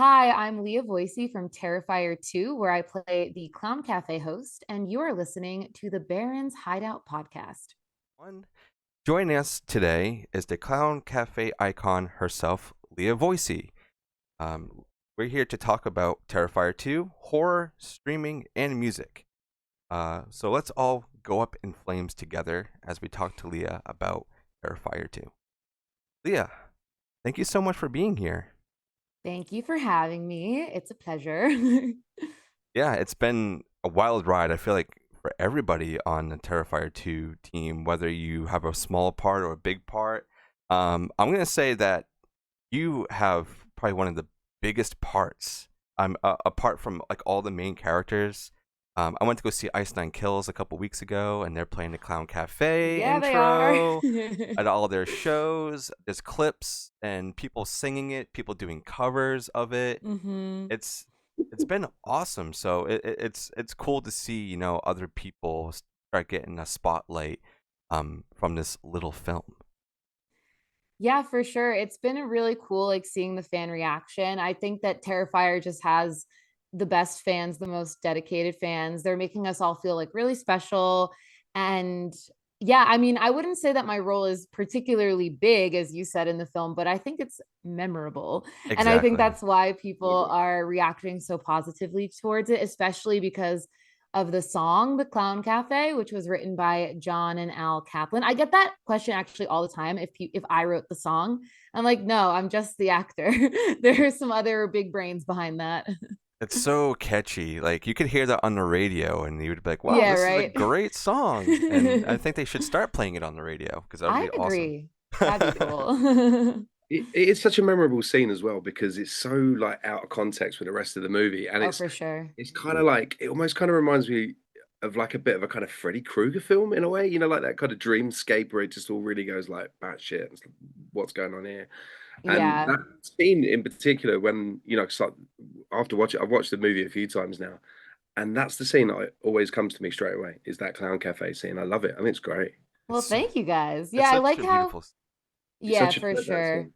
Hi, I'm Leah Voicey from Terrifier 2, where I play the Clown Cafe host, and you are listening to the Barrens Hideout podcast. One. Joining us today is the Clown Cafe icon herself, Leah Voicey. We're here to talk about Terrifier 2, horror, streaming, and music. So let's all go up in flames together as we talk to Leah about Terrifier 2. Leah, thank you so much for being here. Thank you for having me. It's a pleasure. Yeah, it's been a wild ride. I feel like for everybody on the Terrifier 2 team, whether you have a small part or a big part, I'm going to say that you have probably one of the biggest parts. Apart from like all the main characters. I went to go see Ice Nine Kills a couple weeks ago, and they're playing the Clown Cafe Yeah, they are. intro at all their shows. There's clips and people singing it, people doing covers of it. hmm It's it's been awesome. So it's cool to see other people start getting a spotlight from this little film. Yeah, for sure. It's been a really cool seeing the fan reaction. I think that Terrifier just has the best fans, the most dedicated fans. They're making us all feel really special. And yeah, I mean, I wouldn't say that my role is particularly big, as you said in the film, but I think it's memorable. And I think Exactly. that's why people are reacting so positively towards it, especially because of the song The Clown Cafe, which was written by John and Al Kaplan. I get that question actually all the time if I wrote the song. I'm like, no, I'm just the actor. There's some other big brains behind that. It's so catchy. Like you could hear that on the radio, and you would be like, "Wow, Yeah, this is a right. great song!" And I think they should start playing it on the radio because that would I be awesome. agree. That'd be cool. It is such a memorable scene as well because it's so like out of context with the rest of the movie, and Oh, it's for sure. it's kind of like it almost kind of reminds me of like a bit of a kind of Freddy Krueger film in a way, like that kind of dreamscape where it just all really goes like batshit. It's like, what's going on here? And Yeah. that scene in particular, when 'cause like, after watching, I've watched the movie a few times now, and that's the scene that always comes to me straight away. Is that Clown Cafe scene? I love it. I think it's great. Well, It's thank you guys. Yeah, it's I such like a how, beautiful. It's yeah, such a for that sure. scene.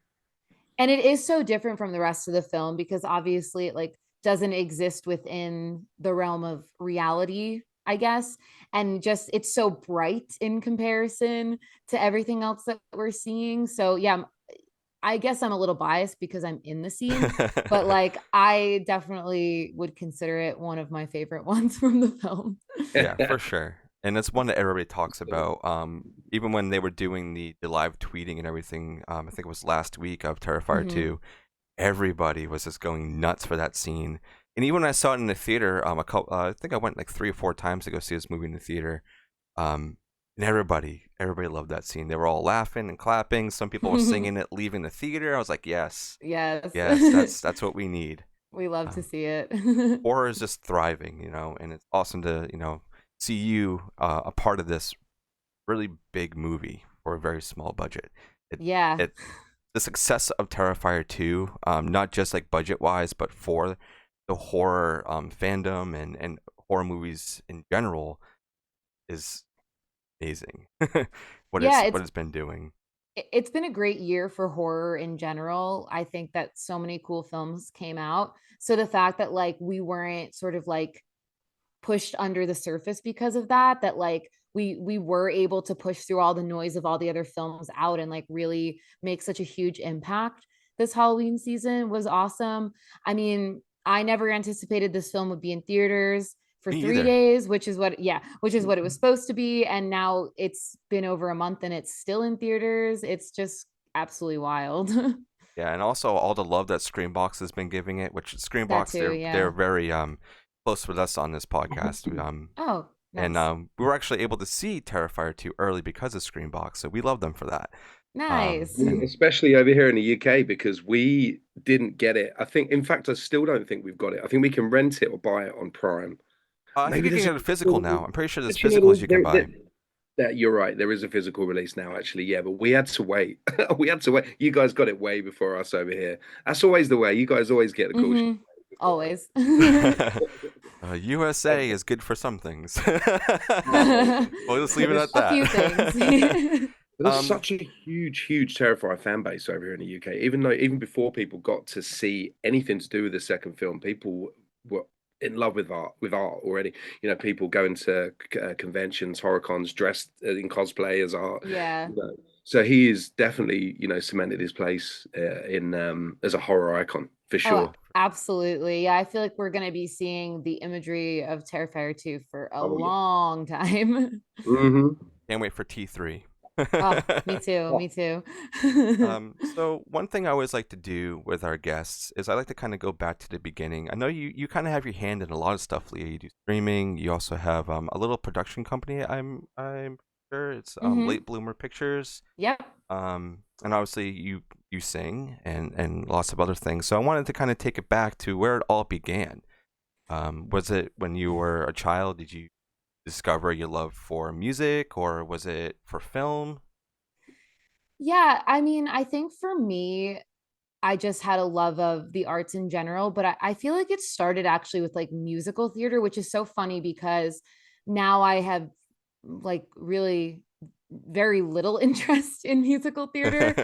And it is so different from the rest of the film because obviously it doesn't exist within the realm of reality, I guess. And just it's so bright in comparison to everything else that we're seeing. So yeah, I guess I'm a little biased because I'm in the scene, but I definitely would consider it one of my favorite ones from the film. Yeah, for sure. And it's one that everybody talks about. Even when they were doing the live tweeting and everything, I think it was last week of Terrifier hmm 2, everybody was just going nuts for that scene. And even when I saw it in the theater, I think I went like 3 or 4 times to go see this movie in the theater. And everybody loved that scene. They were all laughing and clapping. Some people were singing it, leaving the theater. I was like, yes, Yes. yes, that's what we need. We love to Um, see it. Horror is just thriving, and it's awesome to see you a part of this really big movie for a very small budget. It Yeah. it the success of Terrifier 2, not just like budget wise, but for the horror fandom and horror movies in general is amazing. Yeah, What it's been doing. it's been a great year for horror in general. I think that so many cool films came out. So the fact that we weren't sort of pushed under the surface because of that, that we were able to push through all the noise of all the other films out and really make such a huge impact this Halloween season was awesome. I mean, I never anticipated this film would be in theaters for Me three either. days, which is what it was supposed to be. And now it's been over a month and it's still in theaters. It's just absolutely wild. Yeah, and also all the love that Screambox has been giving it, which That Screambox too, they're yeah. very close with us on this podcast. Oh, And nice. we were actually able to see Terrifier 2 early because of Screambox, so we love them for that. Nice. And Especially over here in the UK because we didn't get it. I think, in fact, I still don't think we've got it. I think we can rent it or buy it on Prime. I think Maybe you can there's a get a physical now. I'm pretty sure there's actually physicals you can buy. you're right. There is a physical release now, actually. Yeah, but we had to wait. We had to wait. You guys got it way before us over here. That's always the way. You guys always get the cool shit hmm before us. Always. USA is good for some things. We'll just leave it It's at A few that. things. There's Um, such a huge Terrifier fan base over here in the UK. Even before people got to see anything to do with the second film, people were in love with art already. You know, people going to conventions, horror cons, dressed in cosplay as art. Yeah. You know, so he is definitely, you know, cemented his place in as a horror icon for Oh, sure. absolutely. Yeah, I feel like we're going to be seeing the imagery of Terrifier 2 for a Oh yeah. long time. Hmm. can't wait for T3. Oh, me too. Oh, Me too. So one thing I always like to do with our guests is I like to kind of go back to the beginning. I know you kind of have your hand in a lot of stuff, Leah. You do streaming. You also have a little production company. I'm sure it's Hmm. Late Bloomer Pictures. Yep. And obviously you sing and lots of other things. So I wanted to kind of take it back to where it all began. Was it when you were a child? Did you discover your love for music, or was it for film? Yeah, I mean, I think for me, I just had a love of the arts in general, but I feel like it started actually with like musical theater, which is so funny because now I have like really very little interest in musical theater.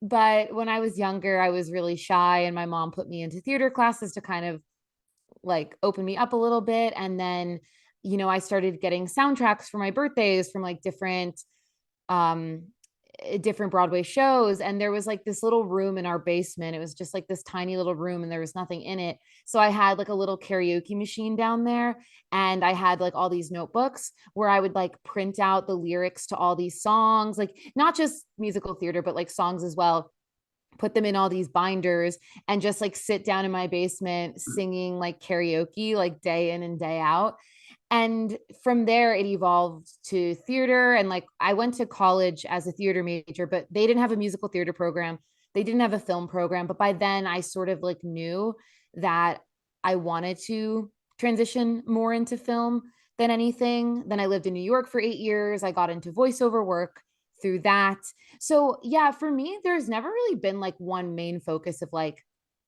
But when I was younger, I was really shy, and my mom put me into theater classes to kind of like open me up a little bit. And then, I started getting soundtracks for my birthdays from like um different Broadway shows. And there was like this little room in our basement. It was just like this tiny little room and there was nothing in it. So I had like a little karaoke machine down there, and I had like all these notebooks where I would like print out the lyrics to all these songs, like not just musical theater, but like songs as well, put them in all these binders, and just like sit down in my basement singing like karaoke like day in and day out. And from there it evolved to theater, and like I went to college as a theater major, but they didn't have a musical theater program, they didn't have a film program. But by then I sort of like knew that I wanted to transition more into film than anything. Then I lived in New York for 8 years, I got into voiceover work through that. So yeah, for me there's never really been like one main focus of like,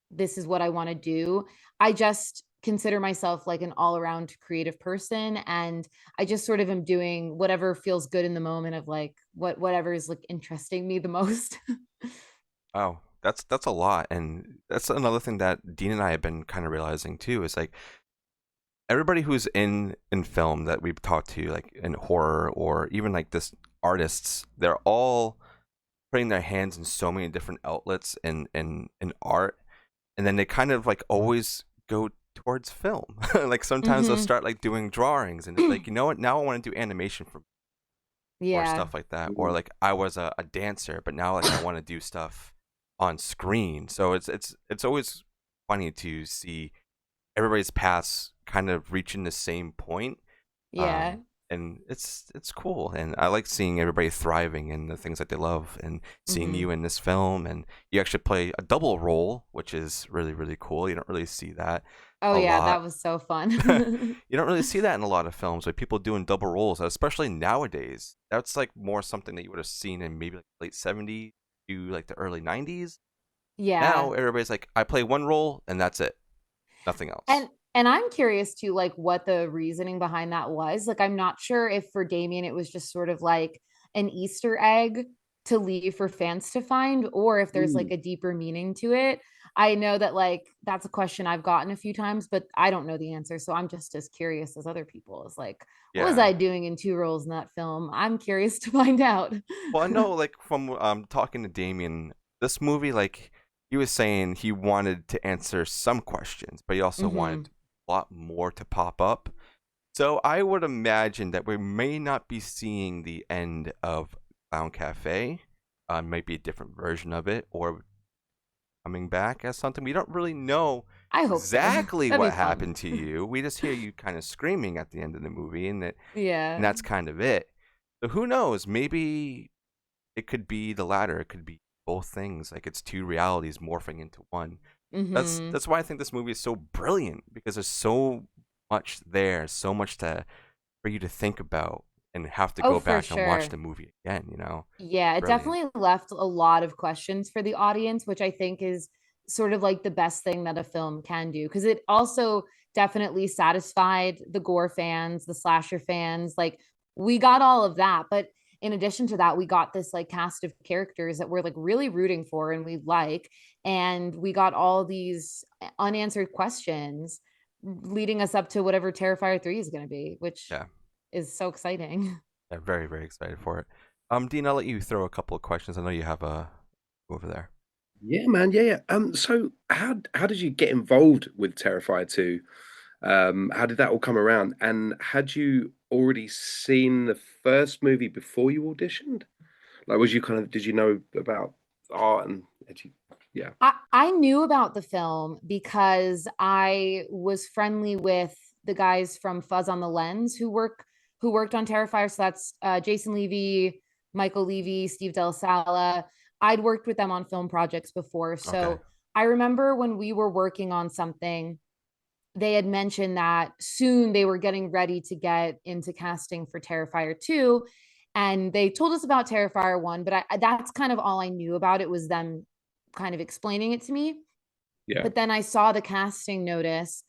this is what I want to do. I just consider myself like an all around creative person. And I just sort of am doing whatever feels good in the moment of like whatever is like interesting me the most. Wow, that's a lot, and that's another thing that Dean and I have been kind of realizing too. Is like everybody who's in film that we've talked to, like in horror or even like this artists, they're all putting their hands in so many different outlets in art, and then they kind of like always go towards film. Like sometimes they'll Hmm. start like doing drawings, and it's like, you know what? Now I want to do animation for or Yeah. stuff like that. Or like I was a dancer, but now like I want to do stuff on screen. So it's always funny to see everybody's paths kind of reaching the same point. Yeah. Um, and it's cool, and I like seeing everybody thriving in the things that they love, and seeing Hmm. you in this film, and you actually play a double role, which is really really cool. You don't really see that Oh a yeah, lot. that was so fun. You don't really see that in a lot of films, like people doing double roles, especially nowadays. That's like more something that you would have seen in maybe like late 70s to like the early 90s. Yeah. Now everybody's like, I play one role and that's it, nothing else. And I'm curious too, like what the reasoning behind that was. Like, I'm not sure if for Damien it was just sort of like an Easter egg to leave for fans to find, or if there's like mm. a deeper meaning to it. I know that like that's a question I've gotten a few times, but I don't know the answer. So I'm just as curious as other people. Is like, what was Yeah. I doing in two roles in that film? I'm curious to find out. Well, I know, like from talking to Damien, this movie, like he was saying, he wanted to answer some questions, but he also Hmm. wanted a lot more to pop up. So I would imagine that we may not be seeing the end of Clown Cafe. Might be a different version of it, or coming back as something. We don't really know I hope so. exactly That'd be what fun. happened to you. We just hear you kind of screaming at the end of the movie, and Yeah. that's kind of it. So who knows? Maybe it could be the latter. It could be both things. Like it's two realities morphing into one. Hmm. That's why I think this movie is so brilliant, because there's so much there, so much to for you to think about and have to Oh, go for back and watch sure. the movie again. You know, Yeah, it brilliant. definitely left a lot of questions for the audience, which I think is sort of like the best thing that a film can do. Because it also definitely satisfied the gore fans, the slasher fans. Like, we got all of that, but in addition to that, we got this like cast of characters that we're like really rooting for and we like, and we got all these unanswered questions leading us up to whatever Terrifier 3 is going to be, which Yeah. is so exciting. Yeah, very, very excited for it. Dean, I'll let you throw a couple of questions. I know you have a over there. Yeah, man. Yeah, yeah. So how did you get involved with Terrifier 2? How did that all come around? And had you already seen the first movie before you auditioned? Like, was you kind of, did you know about art and had you, yeah. I knew about the film because I was friendly with the guys from Fuzz on the Lens who worked on Terrifier. So that's Jason Levy, Michael Levy, Steve Del Sala. I'd worked with them on film projects before. So Okay. I remember when we were working on something, they had mentioned that soon they were getting ready to get into casting for Terrifier 2. And they told us about Terrifier 1, but that's kind of all I knew about it, was them kind of explaining it to me. Yeah. But then I saw the casting notice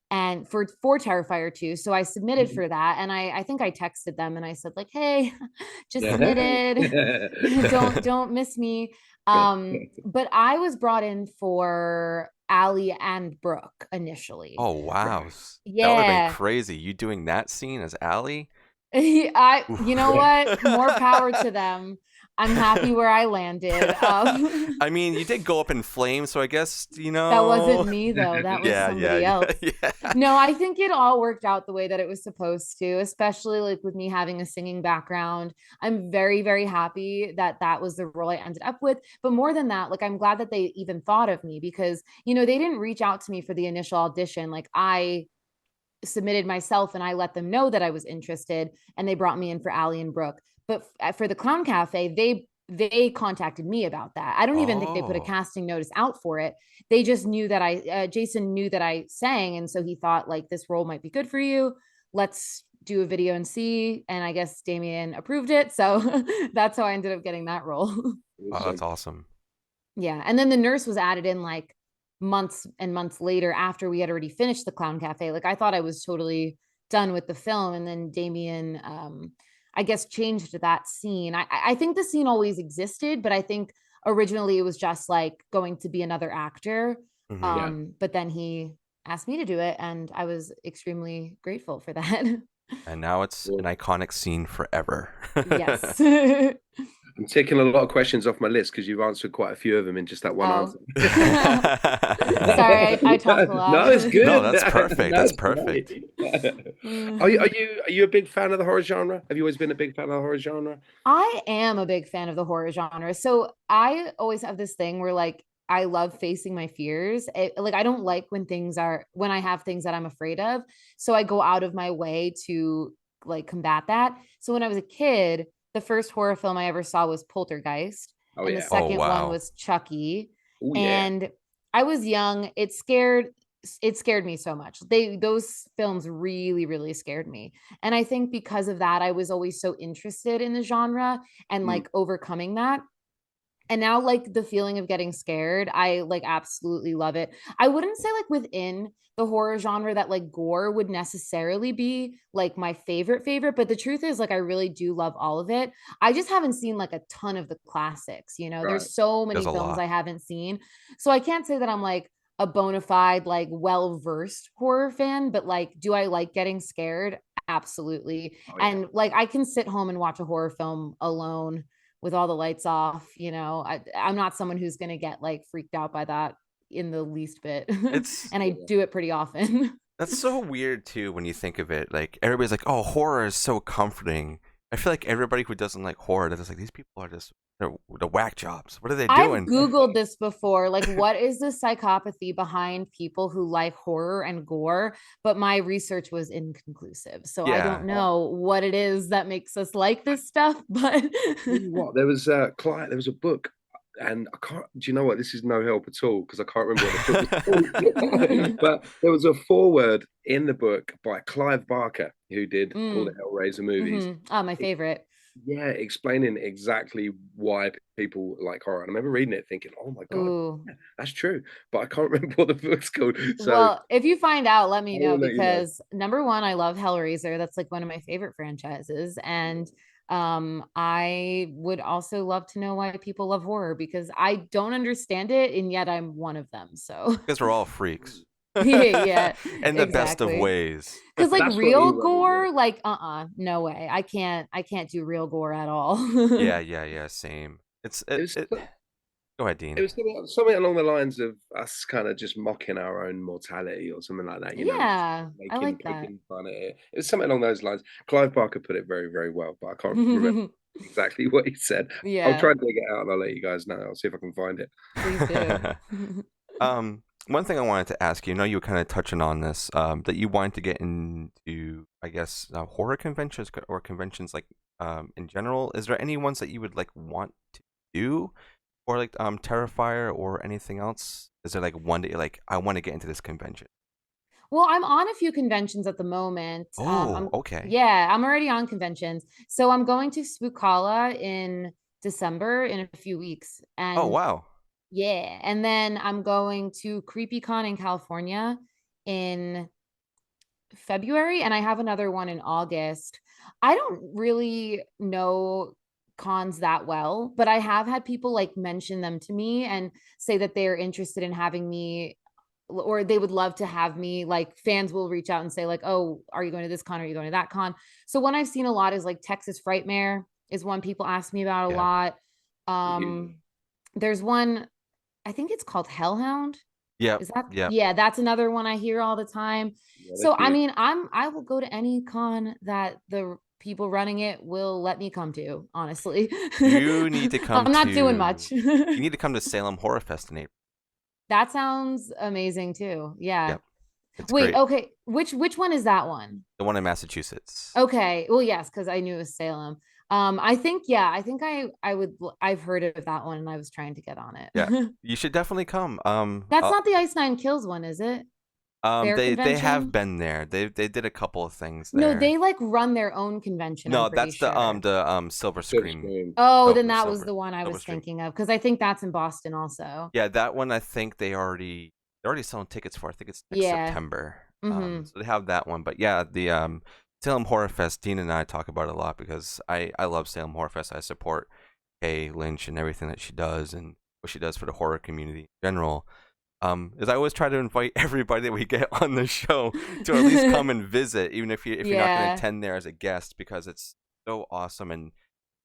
and for Terrifier 2. So I submitted for that. And I think I texted them and I said, like, hey, just submitted. don't miss me. But I was brought in for Allie and Brooke initially. Oh wow, Right. that would have been Yeah. crazy. You doing that scene as Allie? You know what? More power to them. I'm happy where I landed. I mean, you did go up in flames, so I guess, That wasn't me though. That was Yeah, somebody yeah, else. yeah. No, I think it all worked out the way that it was supposed to, especially like with me having a singing background. I'm very, very happy that that was the role I ended up with. But more than that, like I'm glad that they even thought of me because, they didn't reach out to me for the initial audition. Like I submitted myself and I let them know that I was interested and they brought me in for Allie and Brooke. But for the Clown Cafe, they contacted me about that. I don't even think they put a Oh. casting notice out for it. They just knew that Jason knew that I sang. And so he thought like this role might be good for you. Let's do a video and see. And I guess Damien approved it. So that's how I ended up getting that role. Oh, that's awesome. Yeah. And then the nurse was added in like months and months later after we had already finished the Clown Cafe. Like I thought I was totally done with the film. And then Damien, I guess, changed that scene. I think the scene always existed, but I think originally it was just like going to be another actor. Mhm. Yeah. But then he asked me to do it, and I was extremely grateful for that. And now it's an iconic scene forever. Yes. I'm taking a lot of questions off my list because you've answered quite a few of them in just that one Oh. answer. Sorry, I talk a lot. No, it's good. No, that's perfect. No, That's it's perfect. great. Are you a big fan of the horror genre? Have you always been a big fan of the horror genre? I am a big fan of the horror genre. So I always have this thing where like I love facing my fears. Like I don't like when I have things that I'm afraid of. So I go out of my way to like combat that. So when I was a kid, the first horror film I ever saw was Poltergeist, Oh and the yeah. Oh second one wow. was Chucky. Oh yeah. And I was young. It scared me so much. Those films really, really scared me. And I think because of that, I was always so interested in the genre and Mm, like overcoming that. And now like the feeling of getting scared, I like absolutely love it. I wouldn't say like within the horror genre that like gore would necessarily be like my favorite, but the truth is like I really do love all of it. I just haven't seen like a ton of the classics, right. There's so There's many a films lot. I haven't seen. So I can't say that I'm like a bona fide like well-versed horror fan, but like do I like getting scared? Absolutely. Oh yeah. And like I can sit home and watch a horror film alone with all the lights off. I'm not someone who's going to get like freaked out by that in the least bit. It's And I do it pretty often. That's so weird too when you think of it. Like everybody's like, "Oh, horror is so comforting." I feel like everybody who doesn't like horror, they're just like, these people are just the whack jobs. What are they I've doing? Googled this before. Like, what is the psychopathy behind people who like horror and gore? But my research was inconclusive. So I Yeah. don't know what it is that makes us like this stuff. But Tell you what, there was there was a book, and I can't. Do you know what? This is no help at all because I can't remember what the book was called. But there was a foreword in the book by Clive Barker, who did all the mm, Hellraiser movies. oh, my favorite. Yeah, explaining exactly why people like horror. And I remember reading it, thinking, "Oh my God, Ooh. yeah, that's true." But I can't remember what the book's called. So Well, if you find out, let me I know will let you know. because number one, I love Hellraiser. That's like one of my favorite franchises. And I would also love to know why people love horror, because I don't understand it, and yet I'm one of them. So Because we're all freaks. yeah, In the best of exactly. ways. Because like That's what real E-Run is. gore, like no way. I can't do real gore at all. Yeah, same. It's It it, was it Go ahead, it Dean. was something along the lines of us kind of just mocking our own mortality or something like that, just Yeah, I making like that. poking fun at it. It was something along those lines. Clive Barker put it very, very well, but I can't remember exactly what he said. I'll Yeah, try and dig it out and I'll let you guys know. I'll see if I can find it. please do. One thing I wanted to ask you, I know you were kind of touching on this, that you wanted to get into, I guess, horror conventions or conventions like in general. Is there any ones that you would like want to do, or like Terrifier or anything else? Is there like one that you're like, I want to get into this convention? Well, I'm on a few conventions at the moment. Oh, okay. I'm already on conventions. So I'm going to Spookala in December in a few weeks. Oh, And wow. yeah, and then I'm going to CreepyCon in California in February, and I have another one in August. I don't really know cons that well, but I have had people like mention them to me and say that they're interested in having me, or they would love to have me. Like fans will reach out and say like, oh, are you going to this con, are you going to that con? So one I've seen a lot is like Texas Frightmare is one people ask me about a Yeah. lot. Mhm. There's one, I think it's called Hellhound. Yep. Is that, Yep. yeah, that's another one I hear all the time. Yeah, they're So I huge. mean, I will go to any con that the people running it will let me come to, honestly. You need to come I'm not doing to. much. You need to come to Salem Horror Fest in April. That sounds amazing too. Yeah. Yep. It's Wait, great. okay. Which one is that one? The one in Massachusetts. Okay. Well, yes, because I knew it was Salem. I think, yeah, I think I would, I've heard of that one and I was trying to get on Yeah, it. you should definitely come. That's not the Ice Nine Kills one, is it? Their they have convention? been there. They did a couple of things No, there. they like run their own convention, I'm No, pretty that's sure. the Silver Silver Scream. Screen. Oh, Oh, then the that was the one I Silver was Scream. thinking of, because I think that's in Boston also. Yeah, that one I think they're already selling tickets for. I think it's next Yeah. September. Mm-hmm. So they have that one. But yeah, the Salem Horror Fest. Dean and I talk about it a lot because I love Salem Horror Fest. I support Kay Lynch and everything that she does and what she does for the horror community in general. Is I always try to invite everybody that we get on the show to at least come and visit, even if you're not going to Yeah. attend there as a guest, because it's so awesome. And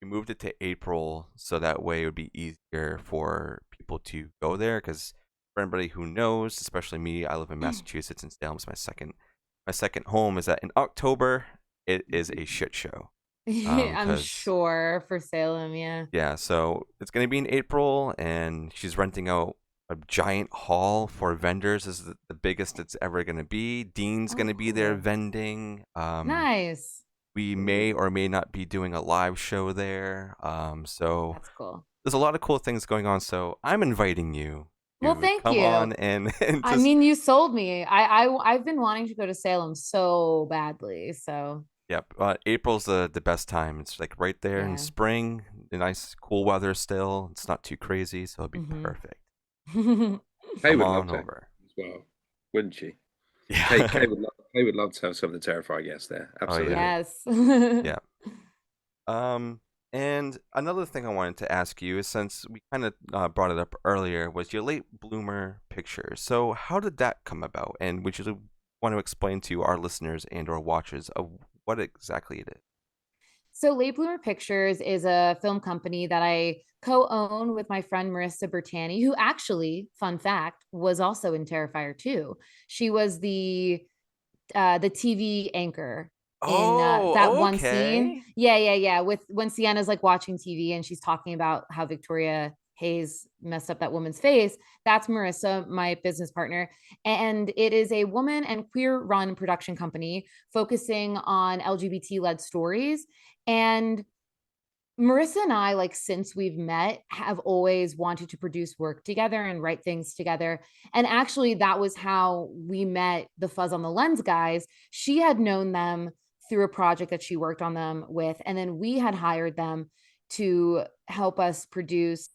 we moved it to April so that way it would be easier for people to go there. Because for anybody who knows, especially me, I live in Massachusetts and Salem's my second home. Is that in October it is a shit show. I'm 'Cause sure for Salem, yeah. yeah, so it's gonna be in April, and she's renting out a giant hall for vendors. Is the biggest it's ever gonna be. Dean's Oh, gonna be there cool. vending. Nice. We may or may not be doing a live show there. So That's cool. there's a lot of cool things going on. So I'm inviting you Well, to thank come you. on and, and I just mean, you sold me. I've been wanting to go to Salem so badly. So yep. April's the best time. It's like right there in yeah. spring. The nice cool weather still. It's not too crazy, so it'll be Mm-hmm. perfect. Kay Come would love on to over. as well, wouldn't she? Yeah. Kay would love to have some of the Terrifier guests there. Oh yeah. Absolutely. Yes. Yeah. And another thing I wanted to ask you is, since we kind of brought it up earlier, was your late bloomer picture. So how did that come about? And would you want to explain to our listeners and or watchers of what exactly it is? So Late Bloomer Pictures is a film company that I co-own with my friend Marissa Bertani, who actually, fun fact, was also in Terrifier 2. She was the TV anchor in that Oh, one scene. okay. Yeah. With when Sienna's like watching TV and she's talking about how Victoria Hayes messed up that woman's face. That's Marissa, my business partner. And it is a woman and queer run production company focusing on LGBT led stories. And Marissa and I, like, since we've met, have always wanted to produce work together and write things together. And actually, that was how we met the Fuzz on the Lens guys. She had known them through a project that she worked on them with. And then we had hired them to help us produce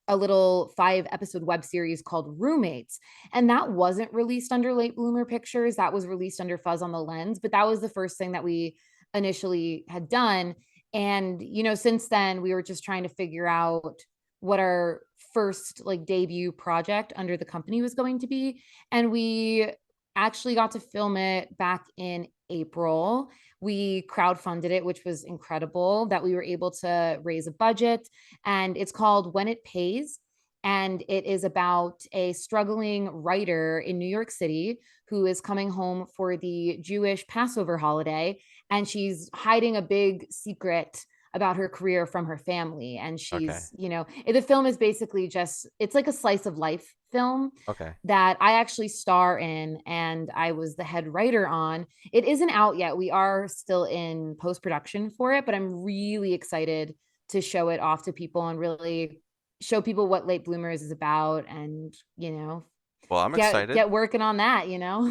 a little 5-episode web series called Roommates. And that wasn't released under Late Bloomer Pictures. That was released under Fuzz on the Lens. But that was the first thing that we initially had done. And, you know, since then we were just trying to figure out what our first like debut project under the company was going to be. And we actually got to film it back in April. We crowdfunded it, which was incredible that we were able to raise a budget. And it's called When It Pays. And it is about a struggling writer in New York City who is coming home for the Jewish Passover holiday. And she's hiding a big secret about her career from her family. And Okay. she's, you know, the film is basically just, it's like a slice of life film Okay. that I actually star in and I was the head writer on. It isn't out yet. We are still in post production for it, but I'm really excited to show it off to people and really show people what Late Bloomers is about, and, you know, Well, I'm excited. get working on that, you know.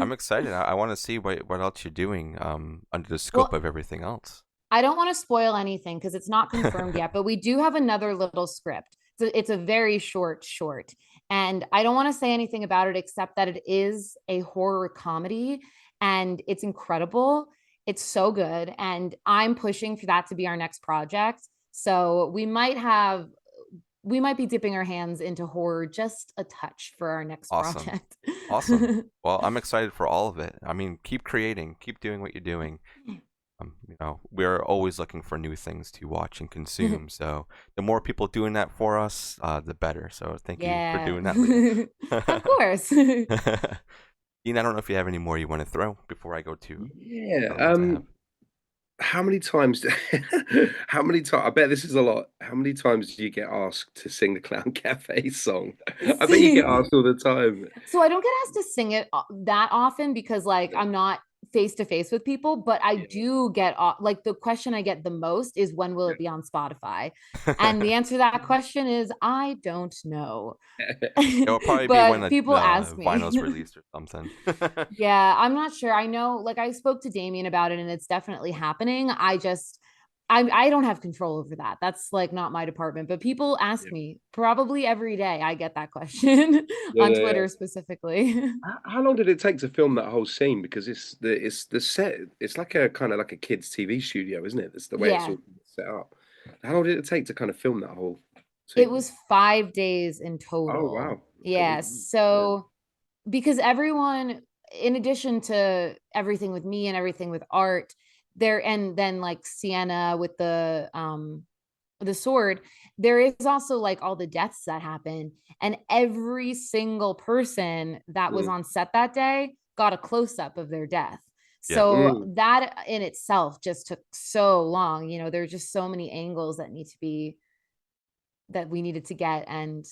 I'm excited. I want to see what else you're doing under the scope Well, of everything else. I don't want to spoil anything because it's not confirmed yet, but we do have another little script. So it's a very short, and I don't want to say anything about it except that it is a horror comedy and it's incredible. It's so good, and I'm pushing for that to be our next project. So we might be dipping our hands into horror just a touch for our next Awesome. project. Awesome. Well, I'm excited for all of it. I mean, keep creating, keep doing what you're doing. You know, we're always looking for new things to watch and consume. So the more people doing that for us, the better. So thank you for Yeah. doing that, Leah. Of course. Ian, I don't know if you have any more you want to throw before I go to Yeah. other ones I have. How many times how many times, I bet this is a lot. How many times do you get asked to sing the Clown Cafe song? I bet you get asked all the time. So I don't get asked to sing it that often because like I'm not face to face with people, but I Yeah. do get like the question I get the most is when will it be on Spotify? And the answer to that question is I don't know. It'll probably be when But the people ask me. vinyl's released or something. Yeah, I'm not sure. I know, like I spoke to Damien about it and it's definitely happening. I don't have control over that. That's like not my department. But people ask Yeah. me probably every day. I get that question Yeah, on yeah, yeah. Twitter specifically. How long did it take to film that whole scene? Because it's the set. It's like a kind of like a kids' TV studio, isn't it? That's the way it's Yeah. all set up. How long did it take to kind of film that whole It sequence? was 5 days in Oh total. wow, a Yeah. week. Yeah. So because everyone, in addition to everything with me and everything with art, there, and then like Sienna with the sword, there is also like all the deaths that happen, and every single person that was Mm, on set that day got a close-up of their death. Yeah. So mm, that in itself just took so long. You know, there's just so many angles that need to be, that we needed to get. And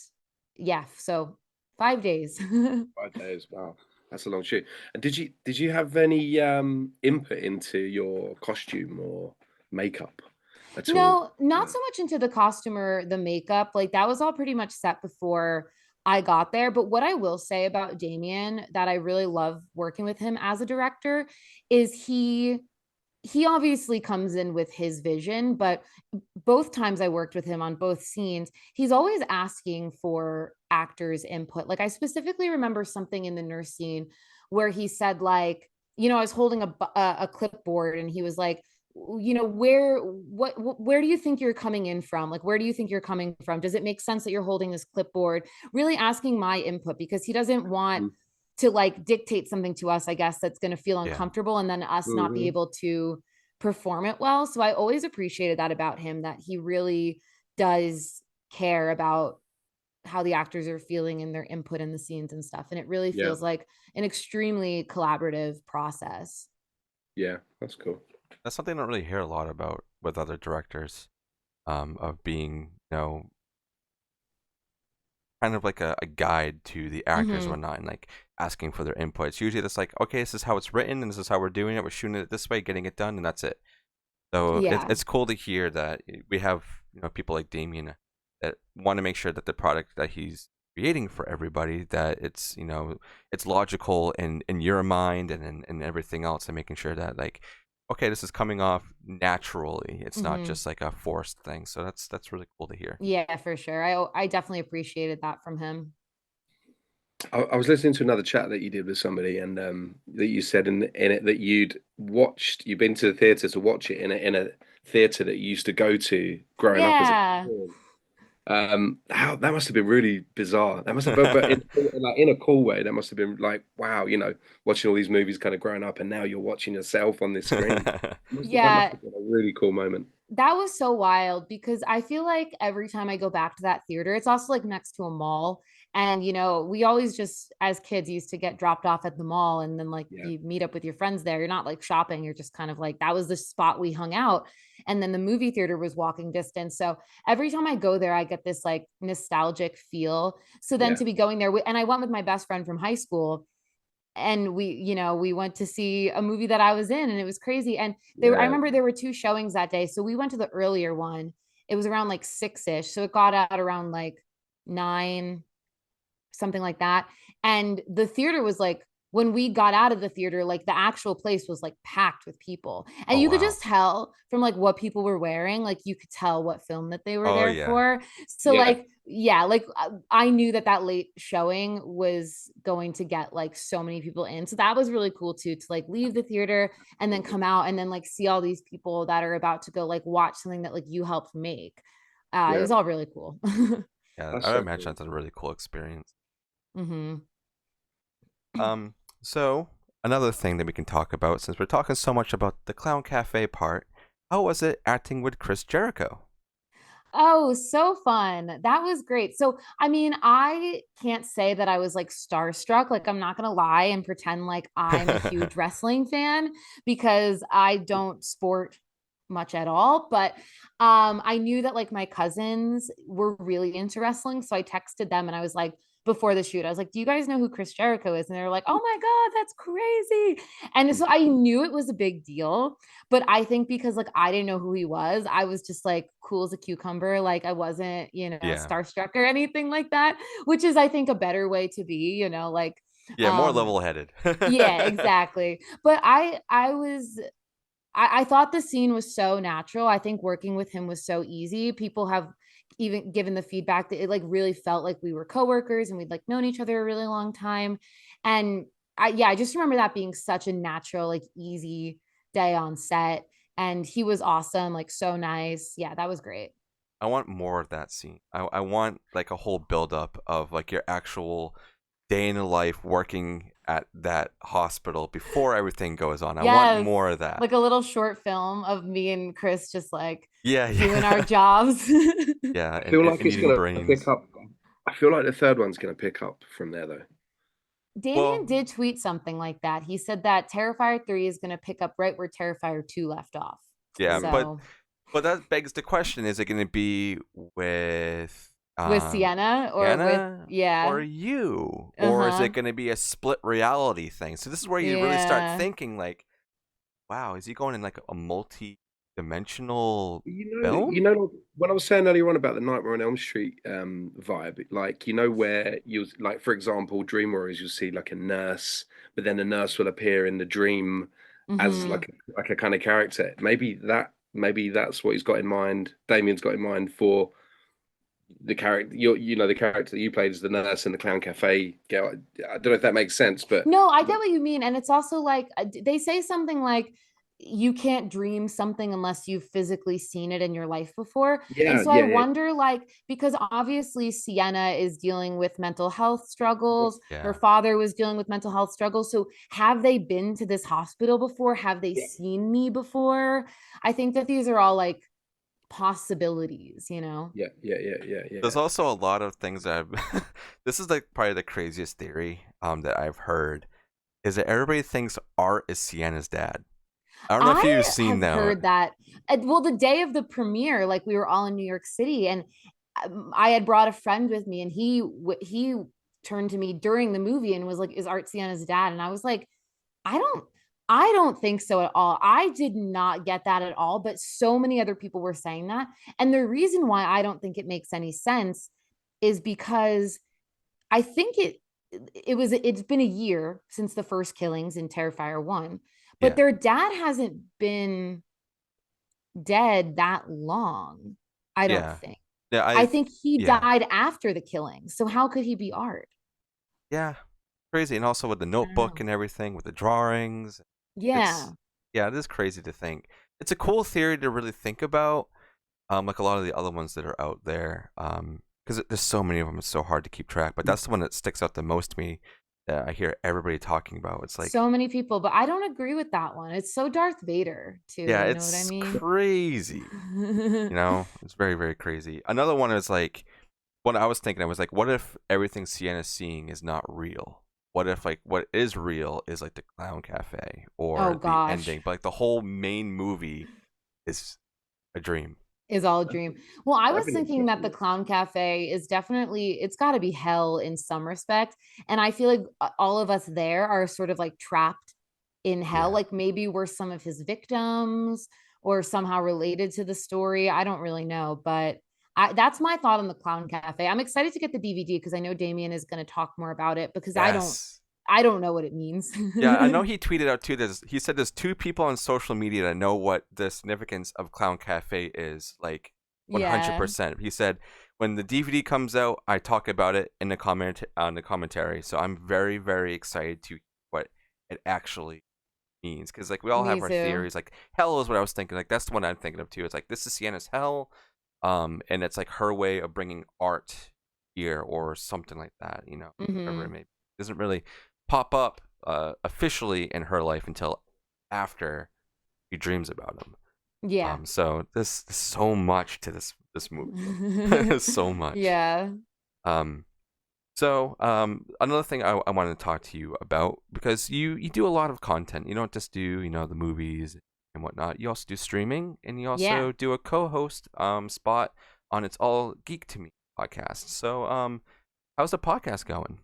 yeah, so 5 days. 5 days. Wow, that's a long shoot. And did you have any input into your costume or makeup at all? No, not Yeah. so much into the costume or the makeup. Like that was all pretty much set before I got there. But what I will say about Damien that I really love working with him as a director is he obviously comes in with his vision, but both times I worked with him on both scenes, he's always asking for actors' input. Like I specifically remember something in the nurse scene where he said like, you know, I was holding a clipboard and he was like, you know, where do you think you're coming in from? Like where do you think you're coming from? Does it make sense that you're holding this clipboard? Really asking my input because he doesn't want Mm, to like dictate something to us, I guess, that's going to feel Yeah. uncomfortable and then us not be mhm. able to perform it well. So I always appreciated that about him, that he really does care about how the actors are feeling and their input in the scenes and stuff. And it really Yeah, feels like an extremely collaborative process. yeah, that's cool. That's something I don't really hear a lot about with other directors, of being, you know, kind of like a guide to the actors and Hmm. whatnot, and like asking for their input. It's usually just like, okay, this is how it's written, and this is how we're doing it. We're shooting it this way, getting it done, and that's it. So Yeah. it's cool to hear that we have, you know, people like Damien that want to make sure that the product that he's creating for everybody, that it's, you know, it's logical in your mind and in everything else, and making sure that like, okay, this is coming off naturally. It's not Hmm. just like a forced thing. So that's really cool to hear. Yeah, for sure. I definitely appreciated that from him. I was listening to another chat that you did with somebody, and that you said in it that you'd been to the theater to watch it in a theater that you used to go to growing up as a Yeah. kid. How that must have been really bizarre. That must have, but in a cool way. That must have been like, wow, watching all these movies kind of growing up, and now you're watching yourself on this screen. That must Yeah, have been a really cool moment. that was so wild because I feel like every time I go back to that theater, it's also like next to a mall. And, we always just, as kids, used to get dropped off at the mall and then like Yeah, you meet up with your friends there. You're not like shopping, you're just kind of like, that was the spot we hung out. And then the movie theater was walking distance. So every time I go there, I get this like nostalgic feel. So then yeah, to be going there, and I went with my best friend from high school, and we went to see a movie that I was in, and it was crazy. And I yeah. remember there were two showings that day, so we went to the earlier one. It was around like 6ish, so it got out around like 9, something like that. And the theater was like, when we got out of the theater, like the actual place was like packed with people. And Oh you could wow. just tell from like what people were wearing, like you could tell what film that they were Oh there yeah. for. So Yeah, like, yeah, like I knew that late showing was going to get like so many people in. So that was really cool too, to like leave the theater and then come out and then like see all these people that are about to go like watch something that like you helped make. It yeah. was all really cool. Yeah, That's I would so imagine cool. that's a really cool experience. Hmm. So another thing that we can talk about, since we're talking so much about the Clown Cafe part, how was it acting with Chris Jericho? Oh, so fun. That was great. So, I mean, I can't say that I was like starstruck. Like, I'm not going to lie and pretend like I'm a huge wrestling fan because I don't sport much at all. But I knew that like my cousins were really into wrestling. So I texted them and I was like, before the shoot, I was like, do you guys know who Chris Jericho is? And they were like, oh my God, that's crazy. And so I knew it was a big deal. But I think because like I didn't know who he was, I was just like cool as a cucumber. Like I wasn't, Yeah. starstruck or anything like that, which is I think a better way to be, like Yeah, more um level-headed. yeah, exactly. But I thought the scene was so natural. I think working with him was so easy. People have even given the feedback that it like really felt like we were coworkers and we'd like known each other a really long time. And I just remember that being such a natural, like easy day on set. And he was awesome, like so nice. Yeah, that was great. I want more of that scene. I want like a whole build up of like your actual day in the life working at that hospital before everything goes on. I want Yes. more of that. Like a little short film of me and Chris just like Yeah, doing our yeah. jobs. Yeah, I feel like and it's eating gonna pick brains. up. I feel like the third one's gonna pick up from there though. Damien Well, did tweet something like that. He said that Terrifier 3 is going to pick up right where Terrifier 2 left off. yeah, Mm. So but that begs the question, is it going to be with with Sienna or with, Anna or yeah. you? Or is Uh-huh. it going to be a split reality thing? So this is where you really start Yeah. thinking like, wow, is he going in like a multi-dimensional You film? know, like, when I was saying earlier on about the Nightmare on Elm Street vibe, like where you like, for example, Dream Warriors, you'll see like a nurse, but then the nurse will appear in the dream as Mm-hmm. like a kind of character. Maybe that's what he's got in mind. Damien's got in mind for the character. The character that you played as the nurse in the Clown Cafe. Girl. I don't know if that makes sense, but No, I get what you mean. And it's also like they say something like you can't dream something unless you've physically seen it in your life before. And yeah, so I yeah, yeah, wonder, like, because obviously Sienna is dealing with mental health struggles. Her Yeah. father was dealing with mental health struggles. So have they been to this hospital before? Have they yeah, seen me before? I think that these are all like possibilities. yeah, yeah, yeah, yeah, There's yeah. also a lot of things that I've this is like probably the craziest theory that I've heard is that everybody thinks Art is Sienna's dad. I don't know if I you've seen have that. heard that. Well, the day of the premiere, like we were all in New York City, and I had brought a friend with me, and he turned to me during the movie and was like, "Is Art Sienna's dad?" And I was like, "I don't." I don't think so at all. I did not get that at all, but so many other people were saying that. And the reason why I don't think it makes any sense is because I think it's been a year since the first killings in Terrifier 1, but Yeah. their dad hasn't been dead that long. I don't Yeah. think. Yeah, I think he yeah. died after the killing. So how could he be Art? Yeah. Crazy. And also with the I don't notebook know. and everything, with the drawings. Yeah. It's yeah, it is crazy to think. it's a cool theory to really think about. Like a lot of the other ones that are out there. Because there's so many of them, it's so hard to keep track. But that's the one that sticks out the most to me. That I hear everybody talking about. It's like, So many people, but I don't agree with that one. It's so Darth Vader too. yeah, You know what I it's mean? crazy. It's very, very crazy. Another one is like, what I was thinking, I was like, what if everything Sienna's seeing is not real? What if like what is real is like the clown cafe Oh or the gosh. ending, but like the whole main movie is a dream. Is all a dream. Well, I That'd was be thinking that the interesting. clown cafe is definitely, it's got to be hell in some respect. And I feel like all of us there are sort of like trapped in hell. Yeah. Like maybe we're some of his victims or somehow related to the story. I don't really know, but that's my thought on the clown cafe. I'm excited to get the DVD because I know Damien is going to talk more about it because Yes. I don't know what it means. Yeah, I know he tweeted out too. He said there's two people on social media that know what the significance of Clown Cafe is. Like Yeah, 100%. He said when the DVD comes out, I talk about it in the commentary. So I'm very, very excited to what it actually means because like we all me have our too. theories. Like hell is what I was thinking. Like that's the one I'm thinking of too. It's like this is Sienna's hell, and it's like her way of bringing art here or something like that. Whatever it Hmm. may be. It doesn't really pop up officially in her life until after she dreams about him. Yeah. So there's so much to this movie. So much. Yeah. Um, another thing I wanted to talk to you about because you do a lot of content. You don't just do the movies and whatnot. You also do streaming and you Yeah. also do a co-host spot on It's All Geek to Me podcast. So how's the podcast going?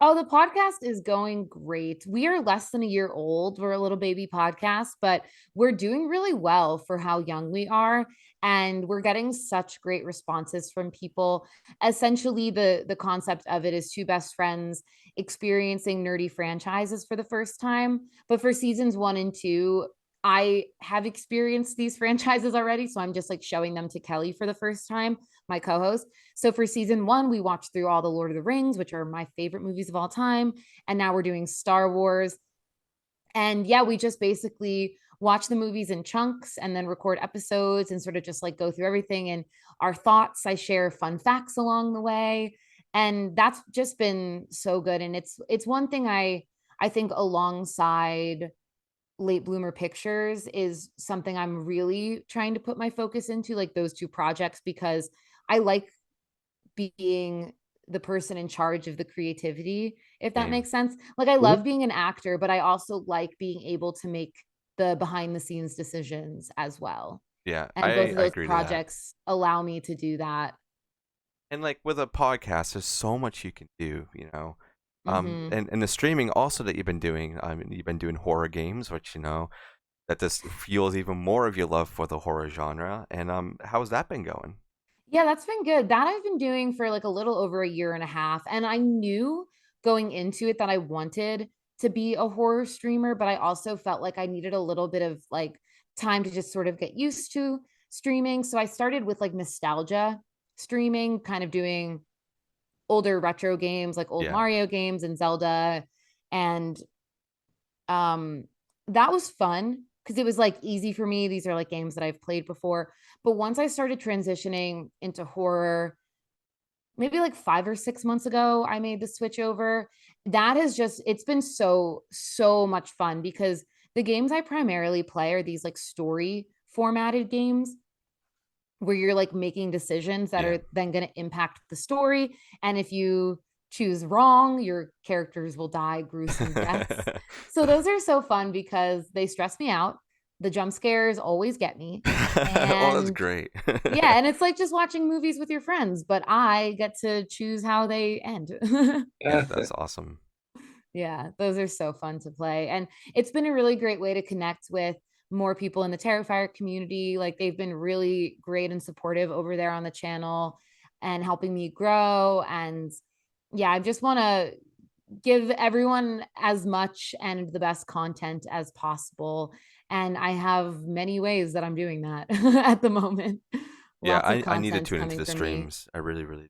Oh, the podcast is going great. We are less than a year old. We're a little baby podcast, but we're doing really well for how young we are. And we're getting such great responses from people. Essentially, the concept of it is two best friends experiencing nerdy franchises for the first time. But for seasons 1 and 2, I have experienced these franchises already. So I'm just like showing them to Kelly for the first time, my co-host. So for season 1, we watched through all the Lord of the Rings, which are my favorite movies of all time. And now we're doing Star Wars. And yeah, we just basically watch the movies in chunks and then record episodes and sort of just like go through everything and our thoughts. I share fun facts along the way. And that's just been so good. And it's one thing I think alongside Late Bloomer Pictures is something I'm really trying to put my focus into, like those two projects, because I like being the person in charge of the creativity, if that Same. makes sense. Like I Mhm. love being an actor, but I also like being able to make the behind the scenes decisions as well. Yeah, And both I of I those agree to that. projects allow me to do that. And like with a podcast, there's so much you can do. Hmm. And the streaming also that you've been doing. I mean, you've been doing horror games, which that just fuels even more of your love for the horror genre. And how's that been going? Yeah, that's been good. That I've been doing for like a little over a year and a half. And I knew going into it that I wanted to be a horror streamer, but I also felt like I needed a little bit of like time to just sort of get used to streaming. So I started with like nostalgia streaming, kind of doing older retro games like old Yeah, Mario games and Zelda. And um that was fun because it was like easy for me. These are like games that I've played before. But once I started transitioning into horror, maybe like 5 or 6 months ago, I made the switch over. That has just, it's been so much fun because the games I primarily play are these like story formatted games where you're like making decisions that yeah. are then going to impact the story. And if you choose wrong, your characters will die gruesome deaths. So those are so fun because they stress me out. The jump scares always get me. Oh, that's And great. yeah, and it's like just watching movies with your friends, but I get to choose how they end. Yeah, that's awesome. Yeah, those are so fun to play. And it's been a really great way to connect with more people in the Terrifier community. Like they've been really great and supportive over there on the channel and helping me grow. And yeah, I just want to give everyone as much and the best content as possible. And I have many ways that I'm doing that at the moment. Yeah, Lots of I need to content tune into coming the from me. streams. I really, really.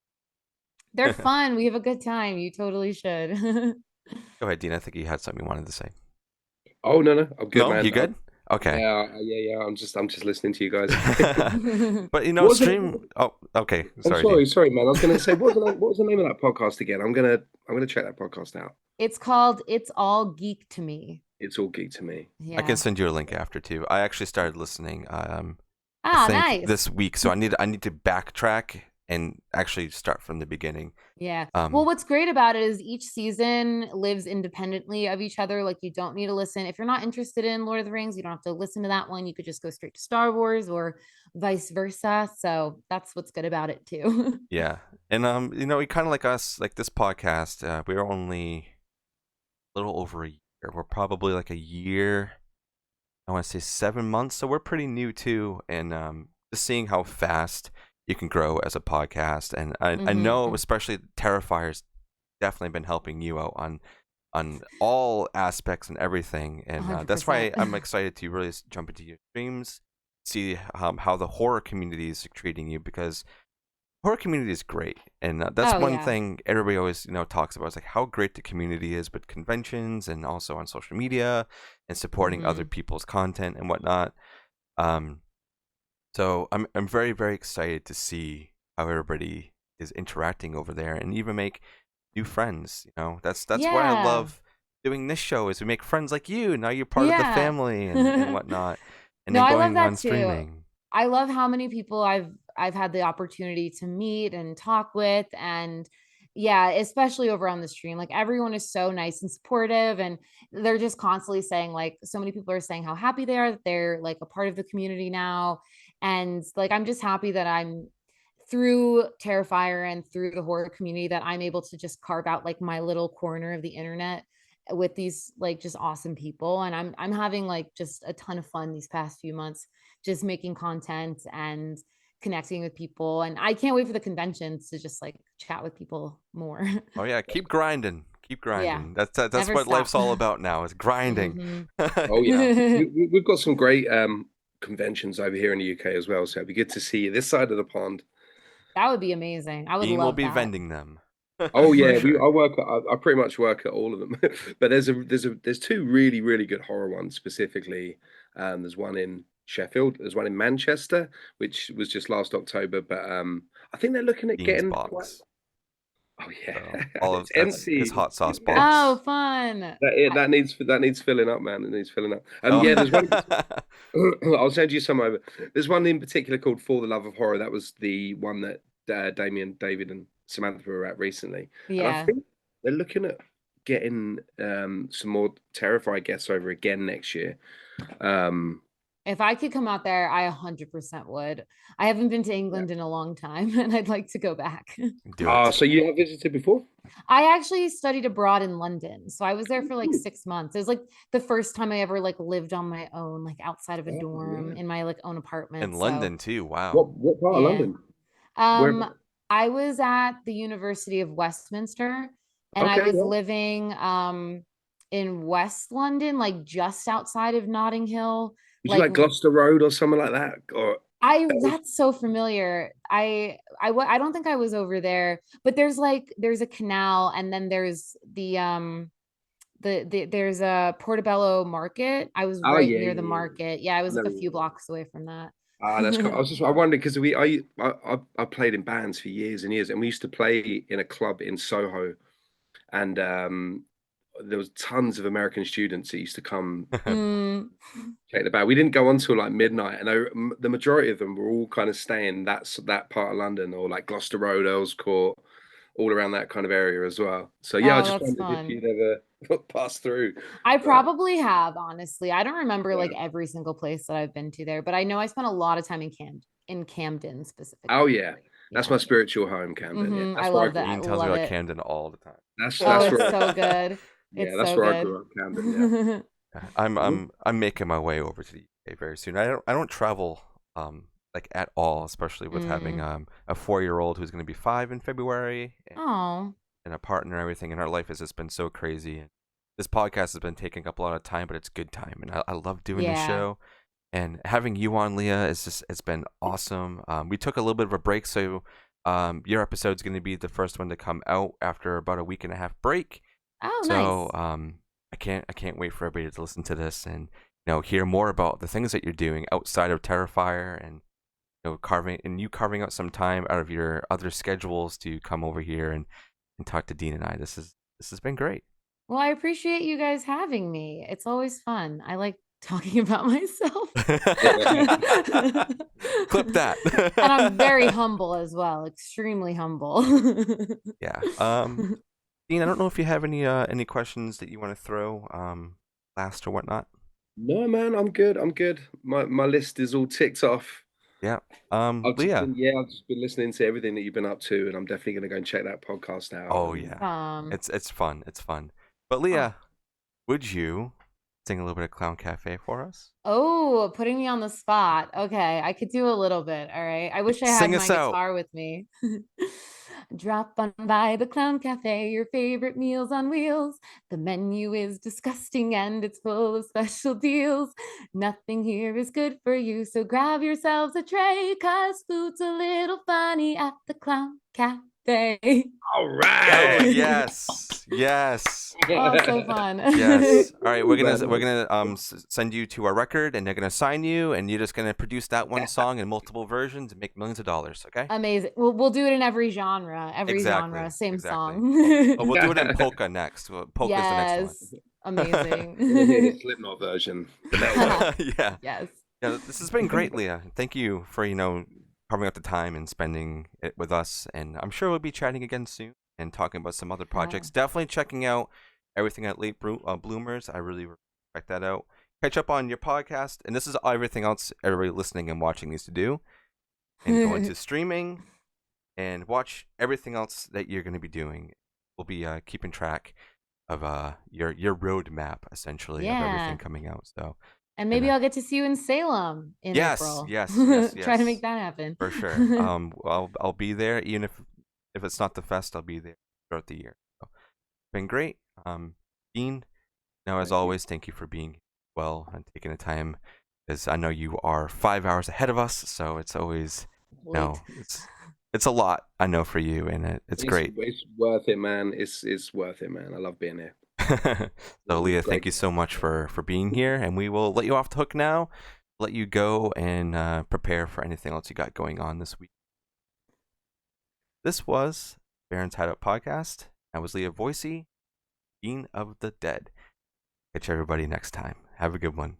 They're fun. We have a good time. You totally should. Go ahead, Dean. I think you had something you wanted to say. Oh no, no, I'm good, No, man. you good? Okay. Yeah. I'm just listening to you guys. But What was it? stream. Oh, okay. I'm Sorry, D. sorry, man. I was going to say, what was the name of that podcast again? I'm gonna check that podcast out. It's called It's All Geek to Me. It's all geek to me. I can Yeah. send you a link after too. I actually started listening. I Ah, think nice. this week, so I need to backtrack and actually start from the beginning. Yeah. Well, what's great about it is each season lives independently of each other. Like, you don't need to listen. If you're not interested in Lord of the Rings, you don't have to listen to that one. You could just go straight to Star Wars or vice versa. So that's what's good about it too. Yeah, and we kind of like us, like this podcast. We're only a little over a year. We're probably like a year. I want to say 7 months, so we're pretty new too, and just seeing how fast you can grow as a podcast, and I know especially Terrifier's definitely been helping you out on all aspects and everything, and that's why 100%. I'm excited to really jump into your streams, see how the horror community is treating you, because horror community is great, and that's Oh, one yeah. thing everybody always talks about, is like how great the community is with conventions and also on social media and supporting other people's content and whatnot. So I'm very, very excited to see how everybody is interacting over there and even make new friends. That's what I Yeah. love doing this show, is we make friends like you. Now you're part of the Yeah. family and whatnot. And No, then I love going that on too. streaming. I love how many people I've had the opportunity to meet and talk with, and yeah, especially over on the stream. Like, everyone is so nice and supportive, and they're just constantly saying, like, so many people are saying how happy they are that they're like a part of the community now. And like, I'm just happy that I'm through Terrifier and through the horror community, that I'm able to just carve out like my little corner of the internet with these like just awesome people. And I'm having like just a ton of fun these past few months, just making content and connecting with people. And I can't wait for the conventions to just like chat with people more. Oh yeah, keep grinding. Keep Yeah. grinding. That's Never what stop. life's all about now, is grinding. Oh yeah, we've got some great conventions over here in the UK as well. So it'd be good to see you this side of the pond. That would be amazing. I would Dean will love be that. vending them. Oh For yeah, sure. I pretty much work at all of them. But there's two really really good horror ones specifically. There's one in Sheffield. There's one in Manchester, which was just last October. But I think they're looking at Dean's getting box. Oh yeah, So and all of it's that's empty. his hot sauce Oh, box. fun. That needs filling up, man. It needs filling up. Oh. Yeah, there's one. I'll send you some over. There's one in particular called For the Love of Horror. That was the one that Damien, David, and Samantha were at recently. And I Yeah. think they're looking at getting some more Terrified guests over again next year. If I could come out there, I 100% would. I haven't been to England in a long time, and I'd like to go back. Do it. So you have visited before? I actually studied abroad in London. So I was there for like 6 months. It was like the first time I ever like lived on my own, like outside of a Oh, dorm yeah. in my like own apartment. In So London too. Wow. What part of yeah. London? Where? I was at the University of Westminster, and I Okay, was yeah. living in West London, like just outside of Notting Hill. Would you Like, like Gloucester Road or something like that? Or that's so familiar. I don't think I was over there, but there's a canal, and then there's there's a Portobello Market. I was oh right yeah, near yeah, the yeah. market. Yeah, I was like Never a few really. blocks away from that. Ah, that's cool. I wondered because I played in bands for years and years, and we used to play in a club in Soho, and there was tons of American students that used to come Mm. check the band. We didn't go on till like midnight, and the majority of them were all kind of staying that part of London, or like Gloucester Road, Earls Court, all around that kind of area as well. So yeah, I Oh, just that's wondered if fun. you'd ever passed through. I But probably have, honestly. I don't remember like yeah. every single place that I've been to there, but I know I spent a lot of time in Camden Oh specifically. yeah, that's Yeah. my spiritual home, Camden. Yeah, I that's where I love grew that. up. I Dean tells me love about it. Camden all the time. Oh, That's it's where so good. yeah, It's that's so where I good. grew up, Camden. Yeah. I'm making my way over to the UK very soon. I don't travel like at all, especially with having Mm. a 4-year-old who's going to be 5 in February, Oh, and a partner and everything. And our life has just been so crazy. And this podcast has been taking up a lot of time, but it's good time, and I love doing this yeah. show. And having you on, Leah, it's been awesome. We took a little bit of a break, so your episode's going to be the first one to come out after about a week and a half break. Oh, So nice. I can't wait for everybody to listen to this, and hear more about the things that you're doing outside of Terrifier, and carving out some time out of your other schedules to come over here and talk to Dean and I. This has been great. Well, I appreciate you guys having me. It's always fun. I like talking about myself. Clip that. And I'm very humble as well, extremely humble. Yeah. Dean, I don't know if you have any questions that you want to throw last or whatnot. No, man, I'm good. I'm good. My list is all ticked off. Yeah. Leah. I've just been listening to everything that you've been up to, and I'm definitely going to go and check that podcast out. Oh yeah. It's fun. It's fun. But Leah, would you sing a little bit of Clown Cafe for us? Oh, putting me on the spot. Okay, I could do a little bit. All right. I wish I had my guitar with me. Drop on by the Clown Cafe, your favorite meals on wheels. The menu is disgusting and it's full of special deals. Nothing here is good for you, so grab yourselves a tray, 'cause food's a little funny at the Clown Cafe. All right. Oh, yes. Yes. Oh, so fun. Yes. All right, we're gonna send you to our record, and they're gonna sign you, and you're just gonna produce that one song in multiple versions and make millions of dollars. Okay. Amazing. We'll do it in every genre. Genre, same song. We'll do it in polka next. Polka's the next one. Amazing. The Slipknot version. Yeah. Yes. Yeah. This has been great, Leah. Thank you for carving out the time and spending it with us. And I'm sure we'll be chatting again soon and talking about some other projects. Definitely checking out everything at Late Bloomers. I really respect that out. Catch up on your podcast. And this is everything else everybody listening and watching needs to do. And go into streaming and watch everything else that you're going to be doing. We'll be keeping track of your roadmap, essentially, of everything coming out. So. And maybe I'll get to see you in Salem in April. Yes. Try to make that happen. For sure. I'll be there, even if it's not the fest. I'll be there throughout the year. So, been great. Dean, now as always, thank you for being well and taking the time, because I know you are 5 hours ahead of us. So it's always it's a lot, I know, for you, and it's great. It's worth it, man. It's worth it, man. I love being here. So Leah, thank you so much for being here, and we will let you off the hook now, let you go and prepare for anything else you got going on this week. This was Barrens Hideout Podcast. I was Leah Voicey, Dean of the Dead. Catch everybody next time. Have a good one.